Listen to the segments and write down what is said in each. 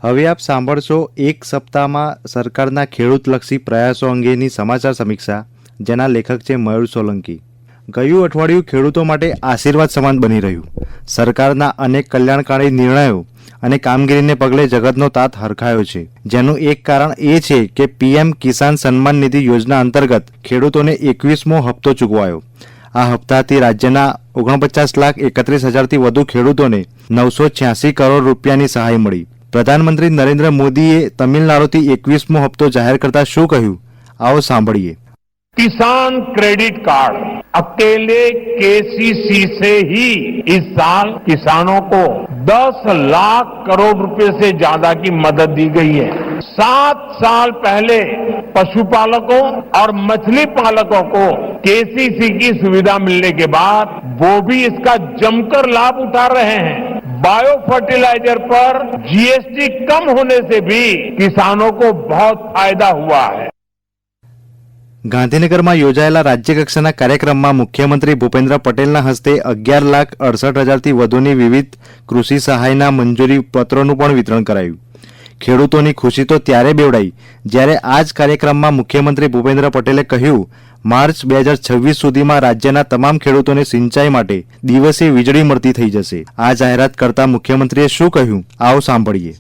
હવે આપ સાંભળશો એક સપ્તાહમાં સરકારના ખેડૂતલક્ષી પ્રયાસો અંગેની સમાચાર સમીક્ષા, જેના લેખક છે મયુર સોલંકી. ગયું અઠવાડિયું ખેડૂતો માટે આશીર્વાદ સમાન બની રહ્યું. સરકારના અનેક કલ્યાણકારી નિર્ણયો અને કામગીરીને પગલે જગતનો તાત હરખાયો છે, જેનું એક કારણ એ છે કે પીએમ કિસાન સન્માન નિધિ યોજના અંતર્ગત ખેડૂતોને 21મો હપ્તો ચૂકવાયો. આ હપ્તાથી રાજ્યના 49,31,000થી વધુ ખેડૂતોને 986 કરોડ રૂપિયાની સહાય મળી. પ્રધાનમંત્રી નરેન્દ્ર મોદીએ તમિલનાડુથી 21મો હપ્તો જાહેર કરતા શું કહ્યું, आओ સાંભળીએ. किसान क्रेडिट कार्ड अकेले केसीसी से ही इस साल किसानों को 10 लाख करोड़ रुपए से ज्यादा की मदद दी गई है. 7 साल पहले पशुपालकों और मछली पालकों को केसीसी की सुविधा मिलने के बाद वो भी इसका जमकर लाभ उठा रहे हैं. बायो फर्टिलाइजर पर जीएसटी कम होने से भी किसानों को बहुत फायदा हुआ है. ગાંધીનગરમાં યોજાયેલા રાજ્યકક્ષાના કાર્યક્રમમાં મુખ્યમંત્રી ભૂપેન્દ્ર પટેલના હસ્તે 11,68,000થી વધુની વિવિધ કૃષિ સહાયના મંજૂરી પત્રોનું પણ વિતરણ કરાયું. ખેડૂતોની ખુશી તો ત્યારે બેવડાઈ જ્યારે આ જ કાર્યક્રમમાં મુખ્યમંત્રી ભૂપેન્દ્ર પટેલે કહ્યું, માર્ચ 2026 સુધીમાં રાજ્યના તમામ ખેડૂતોને સિંચાઈ માટે દિવસે વીજળી મળતી થઈ જશે. આ જાહેરાત કરતા મુખ્યમંત્રીએ શું કહ્યું, આવો સાંભળીએ.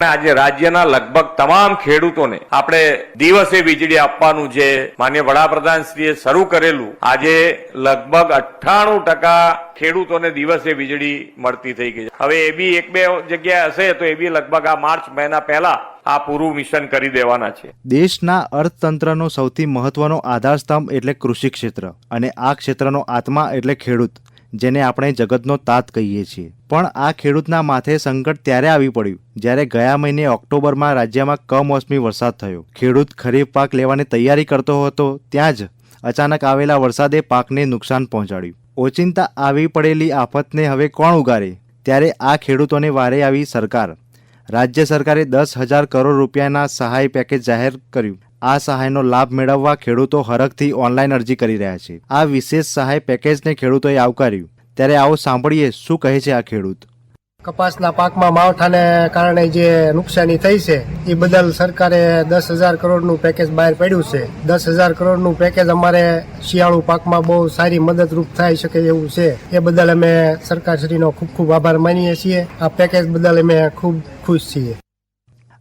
આજે રાજ્યના લગભગ તમામ ખેડૂતોને આપણે દિવસે વીજળી આપવાનું જે માનનીય વડાપ્રધાનશ્રીએ શરૂ કરેલું, આજે લગભગ 98% ખેડૂતોને દિવસે વીજળી મળતી થઈ ગઈ છે. હવે એ બી 1-2 જગ્યાએ હશે તો એ બી લગભગ આ માર્ચ મહિના પહેલા આ પૂરું મિશન કરી દેવાના છે. દેશના અર્થતંત્રનો સૌથી મહત્વનો આધારસ્તંભ એટલે કૃષિ ક્ષેત્ર, અને આ ક્ષેત્રનો આત્મા એટલે ખેડૂત, જેને આપણે જગતનો તાત કહીએ છીએ. પણ આ ખેડૂતના માથે સંકટ ત્યારે આવી પડ્યું જ્યારે ગયા મહિને ઓક્ટોબરમાં રાજ્યમાં કમોસમી વરસાદ થયો. ખેડૂત ખરીફ પાક લેવાની તૈયારી કરતો હતો ત્યાં જ અચાનક આવેલા વરસાદે પાકને નુકસાન પહોંચાડ્યું. ઓચિંતા આવી પડેલી આફતને હવે કોણ ઉગારે? ત્યારે આ ખેડૂતોને વારે આવી સરકાર. રાજ્ય સરકારે 10,000 કરોડ રૂપિયાના સહાય પેકેજ જાહેર કર્યું. આ સહાયનો લાભ મેળવવા ખેડૂતો હરખથી ઓનલાઈન અરજી કરી રહ્યા છે. આ વિશેષ સહાય પેકેજને ખેડૂતોએ આવકાર્યું. ત્યારે આવો સાંભળીએ શું કહે છે આ ખેડૂત. કપાસના પાકમાં માવઠાને કારણે જે નુકસાની થઈ છે એ બદલ સરકારે 10,000 કરોડનું પેકેજ બહાર પાડ્યું છે. 10,000 કરોડનું પેકેજ અમારે શિયાળુ પાકમાં બહુ સારી મદદરૂપ થઈ શકે એવું છે. એ બદલ અમે સરકારશ્રીનો ખૂબ ખૂબ આભાર માનીએ છીએ. આ પેકેજ બદલ અમે ખૂબ ખુશ છીએ.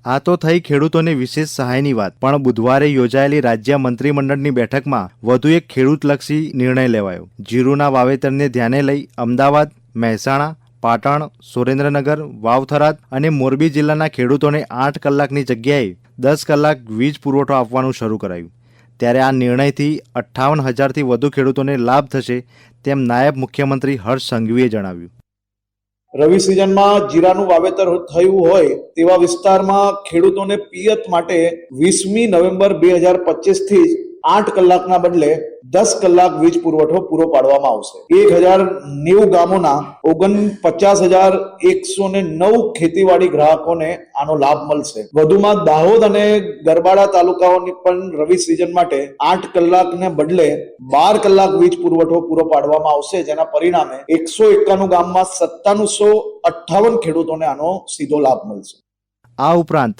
આ તો થઈ ખેડૂતોને વિશેષ સહાયની વાત, પણ બુધવારે યોજાયેલી રાજ્ય મંત્રીમંડળની બેઠકમાં વધુ એક ખેડૂતલક્ષી નિર્ણય લેવાયો. જીરુના વાવેતરને ધ્યાને લઈ અમદાવાદ, મહેસાણા, પાટણ, સુરેન્દ્રનગર, વાવથરાદ અને મોરબી જિલ્લાના ખેડૂતોને 8 કલાકની જગ્યાએ 10 કલાક વીજ પુરવઠો આપવાનું શરૂ કરાયું. ત્યારે આ નિર્ણયથી 58,000થી વધુ ખેડૂતોને લાભ થશે તેમ નાયબ મુખ્યમંત્રી હર્ષ સંઘવીએ જણાવ્યું. રવિ સિઝનમાં જીરાનું વાવેતર થયું હોય તેવા વિસ્તારમાં ખેડૂતોને પિયત માટે 20મી નવેમ્બર 2025 થી 8 કલાકના બદલે 10 કલાક વીજ પુરવઠો પૂરો પાડવામાં આવશે. 1,090 ગામોના 49,109 ખેતીવાડી ગ્રાહકોને આનો લાભ મળશે. વધુમાં દાહોદ અને ગરબાડા તાલુકાઓની પણ રવિ સિઝન માટે 8 કલાકને બદલે 12 કલાક વીજ પુરવઠો પૂરો પાડવામાં આવશે, જેના પરિણામે 191 ગામમાં 9758 ખેડૂતોને આનો સીધો લાભ મળશે. આ ઉપરાંત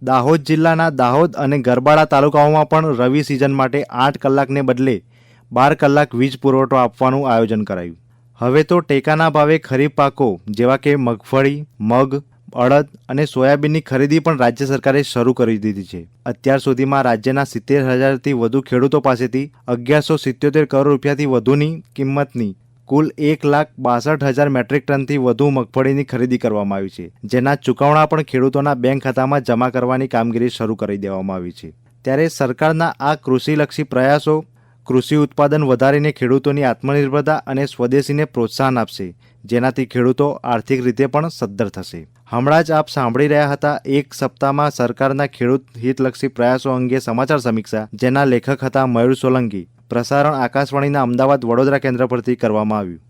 દાહોદ જિલ્લાના દાહોદ અને ગરબાડા તાલુકાઓમાં પણ રવિ સિઝન માટે 8 કલાકને બદલે 12 કલાક વીજ પુરવઠો આપવાનું આયોજન કરાયું. હવે તો ટેકાના ભાવે ખરીફ પાકો જેવા કે મગફળી, મગ, અડદ અને સોયાબીનની ખરીદી પણ રાજ્ય સરકારે શરૂ કરી દીધી છે. અત્યાર સુધીમાં રાજ્યના 70,000થી વધુ ખેડૂતો પાસેથી 1,177 કરોડ રૂપિયાથી વધુની કિંમતની કુલ 1,62,000 મેટ્રિક ટનથી વધુ મગફળીની ખરીદી કરવામાં આવી છે, જેના ચૂકવણા પણ ખેડૂતોના બેંક ખાતામાં જમા કરવાની કામગીરી શરૂ કરી દેવામાં આવી છે. ત્યારે સરકારના આ કૃષિલક્ષી પ્રયાસો કૃષિ ઉત્પાદન વધારીને ખેડૂતોની આત્મનિર્ભરતા અને સ્વદેશીને પ્રોત્સાહન આપશે, જેનાથી ખેડૂતો આર્થિક રીતે પણ સદ્ધર થશે. હમણાં જ આપ સાંભળી રહ્યા હતા એક સપ્તાહમાં સરકારના ખેડૂત હિતલક્ષી પ્રયાસો અંગે સમાચાર સમીક્ષા, જેના લેખક હતા મયુર સોલંકી. પ્રસારણ આકાશવાણીના અમદાવાદ વડોદરા કેન્દ્ર પરથી કરવામાં આવ્યું.